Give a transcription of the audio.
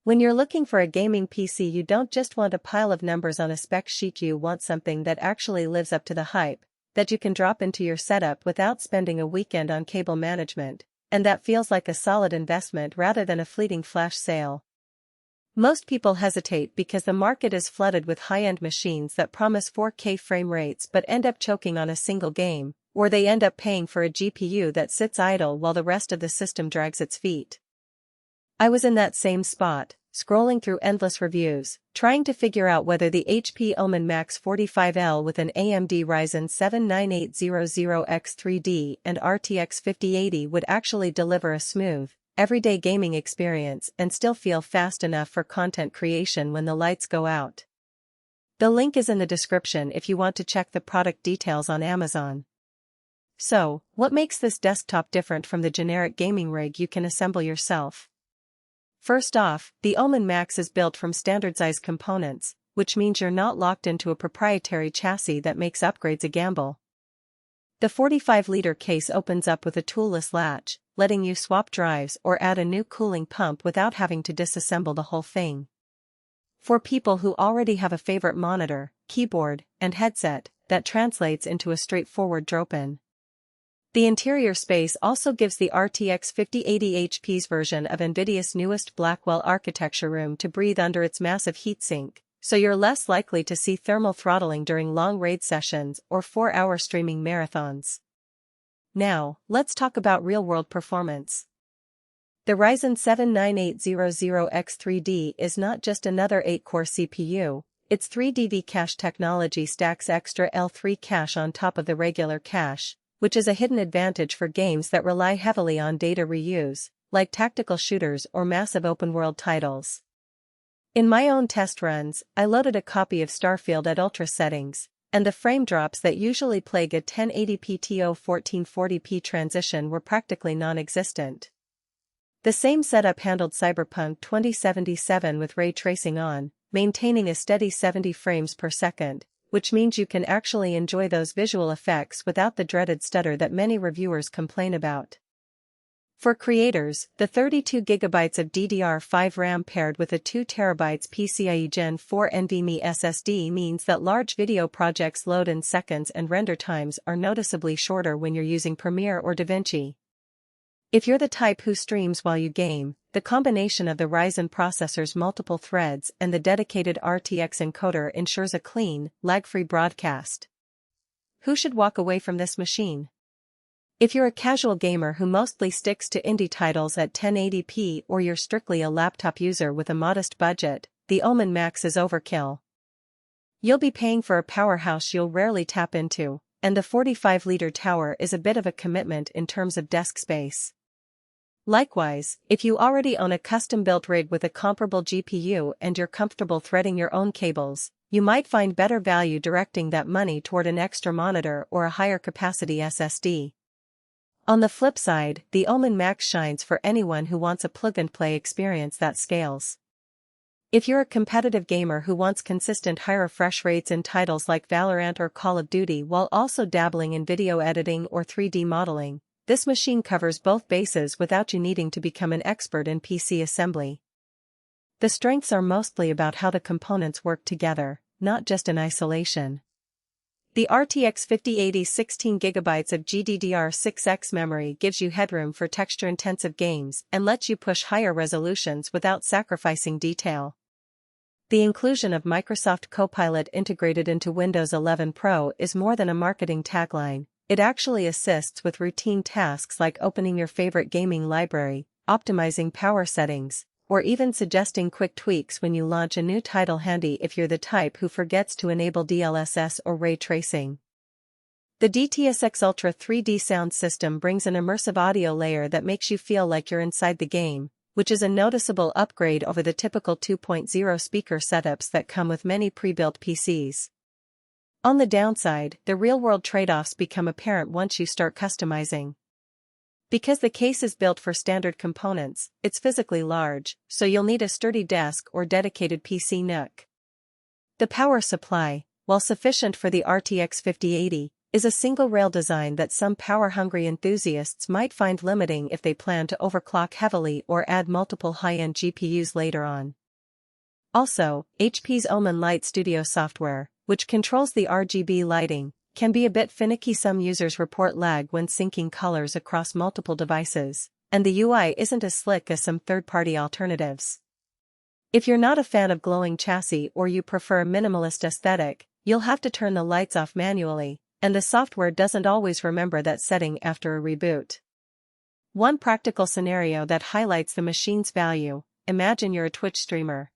When you're looking for a gaming PC, you don't just want a pile of numbers on a spec sheet, you want something that actually lives up to the hype, that you can drop into your setup without spending a weekend on cable management, and that feels like a solid investment rather than a fleeting flash sale. Most people hesitate because the market is flooded with high-end machines that promise 4K frame rates but end up choking on a single game, or they end up paying for a GPU that sits idle while the rest of the system drags its feet. I was in that same spot, scrolling through endless reviews, trying to figure out whether the HP OMEN Max 45L with an AMD Ryzen 7 9800X3D and RTX 5080 would actually deliver a smooth, everyday gaming experience and still feel fast enough for content creation when the lights go out. The link is in the description if you want to check the product details on Amazon. So, what makes this desktop different from the generic gaming rig you can assemble yourself? First off, the OMEN Max is built from standard-size components, which means you're not locked into a proprietary chassis that makes upgrades a gamble. The 45-liter case opens up with a toolless latch, letting you swap drives or add a new cooling pump without having to disassemble the whole thing. For people who already have a favorite monitor, keyboard, and headset, that translates into a straightforward drop-in. The interior space also gives the RTX 5080 HP's version of NVIDIA's newest Blackwell architecture room to breathe under its massive heatsink, so you're less likely to see thermal throttling during long RAID sessions or 4-hour streaming marathons. Now, let's talk about real-world performance. The Ryzen 7 9800X3D is not just another 8-core CPU, its 3DV cache technology stacks extra L3 cache on top of the regular cache, which is a hidden advantage for games that rely heavily on data reuse, like tactical shooters or massive open-world titles. In my own test runs, I loaded a copy of Starfield at ultra settings, and the frame drops that usually plague a 1080p to 1440p transition were practically non-existent. The same setup handled Cyberpunk 2077 with ray tracing on, maintaining a steady 70 frames per second, which means you can actually enjoy those visual effects without the dreaded stutter that many reviewers complain about. For creators, the 32GB of DDR5 RAM paired with a 2TB PCIe Gen4 NVMe SSD means that large video projects load in seconds and render times are noticeably shorter when you're using Premiere or DaVinci. If you're the type who streams while you game, the combination of the Ryzen processor's multiple threads and the dedicated RTX encoder ensures a clean, lag-free broadcast. Who should walk away from this machine? If you're a casual gamer who mostly sticks to indie titles at 1080p or you're strictly a laptop user with a modest budget, the OMEN Max is overkill. You'll be paying for a powerhouse you'll rarely tap into, and the 45-liter tower is a bit of a commitment in terms of desk space. Likewise, if you already own a custom-built rig with a comparable GPU and you're comfortable threading your own cables, you might find better value directing that money toward an extra monitor or a higher capacity SSD. On the flip side, the OMEN Max shines for anyone who wants a plug-and-play experience that scales. If you're a competitive gamer who wants consistent high refresh rates in titles like Valorant or Call of Duty while also dabbling in video editing or 3D modeling, this machine covers both bases without you needing to become an expert in PC assembly. The strengths are mostly about how the components work together, not just in isolation. The RTX 5080's 16GB of GDDR6X memory gives you headroom for texture-intensive games and lets you push higher resolutions without sacrificing detail. The inclusion of Microsoft Copilot integrated into Windows 11 Pro is more than a marketing tagline. It actually assists with routine tasks like opening your favorite gaming library, optimizing power settings, or even suggesting quick tweaks when you launch a new title, handy if you're the type who forgets to enable DLSS or ray tracing. The DTS:X Ultra 3D sound system brings an immersive audio layer that makes you feel like you're inside the game, which is a noticeable upgrade over the typical 2.0 speaker setups that come with many pre-built PCs. On the downside, the real-world trade-offs become apparent once you start customizing. Because the case is built for standard components, it's physically large, so you'll need a sturdy desk or dedicated PC nook. The power supply, while sufficient for the RTX 5080, is a single-rail design that some power-hungry enthusiasts might find limiting if they plan to overclock heavily or add multiple high-end GPUs later on. Also, HP's OMEN Light Studio software, which controls the RGB lighting, can be a bit finicky. Some users report lag when syncing colors across multiple devices, and the UI isn't as slick as some third-party alternatives. If you're not a fan of glowing chassis or you prefer a minimalist aesthetic, you'll have to turn the lights off manually, and the software doesn't always remember that setting after a reboot. One practical scenario that highlights the machine's value: imagine you're a Twitch streamer.